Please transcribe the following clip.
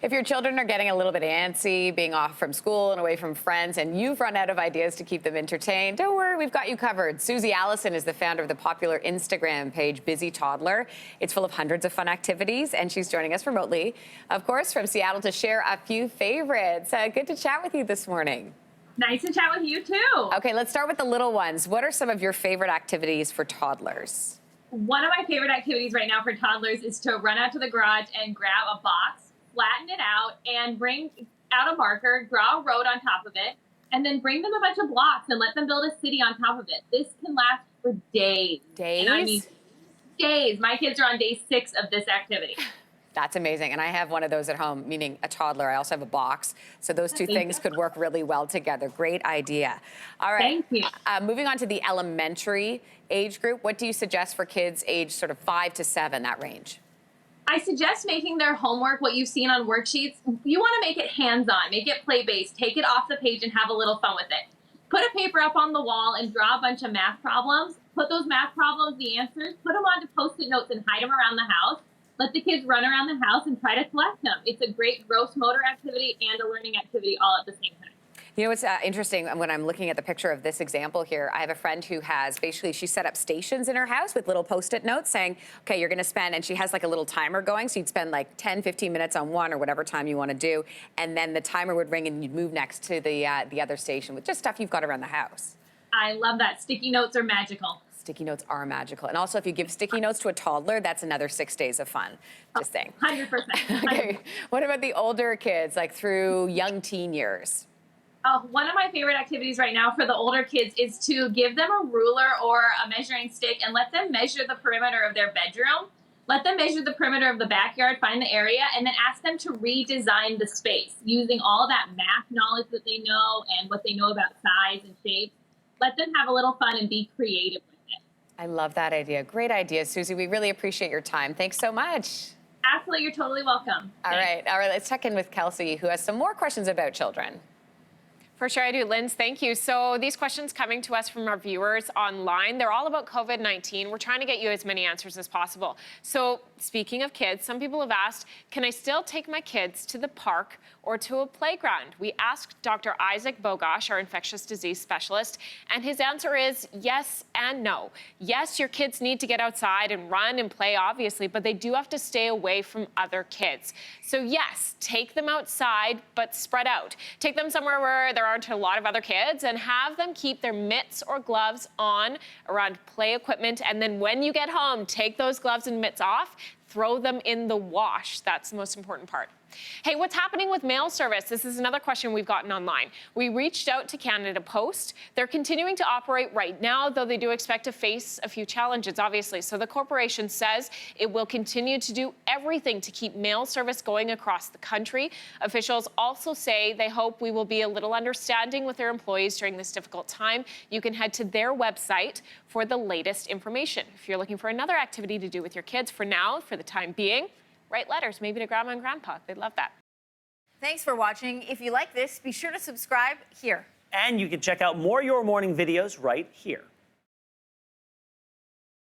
If your children are getting a little bit antsy, being off from school and away from friends, and you've run out of ideas to keep them entertained, don't worry, we've got you covered. Susie Allison is the founder of the popular Instagram page Busy Toddler. It's full of hundreds of fun activities, and she's joining us remotely, of course, from Seattle to share a few favorites. Good to chat with you this morning. Nice to chat with you, too. Okay, let's start with the little ones. What are some of your favorite activities for toddlers? One of my favorite activities right now for toddlers is to run out to the garage and grab a box, flatten it out, and bring out a marker, draw a road on top of it, and then bring them a bunch of blocks and let them build a city on top of it. This can last for days. Days? And I mean, days. My kids are on day 6 of this activity. That's amazing. And I have one of those at home, meaning a toddler. I also have a box. So those two things could work really well together. Great idea. All right. Thank you. Moving on to the elementary age group, what do you suggest for kids age sort of 5 to 7, that range? I suggest making their homework what you've seen on worksheets. You want to make it hands-on, make it play-based, take it off the page and have a little fun with it. Put a paper up on the wall and draw a bunch of math problems. Put those math problems, the answers, put them onto Post-it notes and hide them around the house. Let the kids run around the house and try to collect them. It's a great gross motor activity and a learning activity all at the same time. You know what's interesting when I'm looking at the picture of this example here, I have a friend who has basically, she set up stations in her house with little Post-it notes saying, okay, you're going to spend, and she has like a little timer going. So you'd spend like 10, 15 minutes on one or whatever time you want to do. And then the timer would ring and you'd move next to the other station with just stuff you've got around the house. I love that. Sticky notes are magical. Sticky notes are magical. And also if you give sticky notes to a toddler, that's another 6 days of fun. Just saying. 100%. Okay. What about the older kids, like through young teen years? One of my favorite activities right now for the older kids is to give them a ruler or a measuring stick and let them measure the perimeter of their bedroom. Let them measure the perimeter of the backyard, find the area, and then ask them to redesign the space using all that math knowledge that they know and what they know about size and shape. Let them have a little fun and be creative with it. I love that idea. Great idea, Susie. We really appreciate your time. Thanks so much. Absolutely. You're totally welcome. All right. Let's check in with Kelsey, who has some more questions about children. For sure I do. Linz, thank you. So these questions coming to us from our viewers online, they're all about COVID-19. We're trying to get you as many answers as possible. So speaking of kids, some people have asked, can I still take my kids to the park or to a playground? We asked Dr. Isaac Bogosh, our infectious disease specialist, and his answer is yes and no. Yes, your kids need to get outside and run and play, obviously, but they do have to stay away from other kids. So yes, take them outside, but spread out. Take them somewhere where there aren't a lot of other kids and have them keep their mitts or gloves on around play equipment. And then when you get home, take those gloves and mitts off, throw them in the wash. That's the most important part. Hey, what's happening with mail service? This is another question we've gotten online. We reached out to Canada Post. They're continuing to operate right now, though they do expect to face a few challenges, obviously. So the corporation says it will continue to do everything to keep mail service going across the country. Officials also say they hope we will be a little understanding with their employees during this difficult time. You can head to their website for the latest information. If you're looking for another activity to do with your kids for now, for the time being, write letters, maybe to Grandma and Grandpa. They'd love that. Thanks for watching. If you like this, be sure to subscribe here. And you can check out more Your Morning videos right here.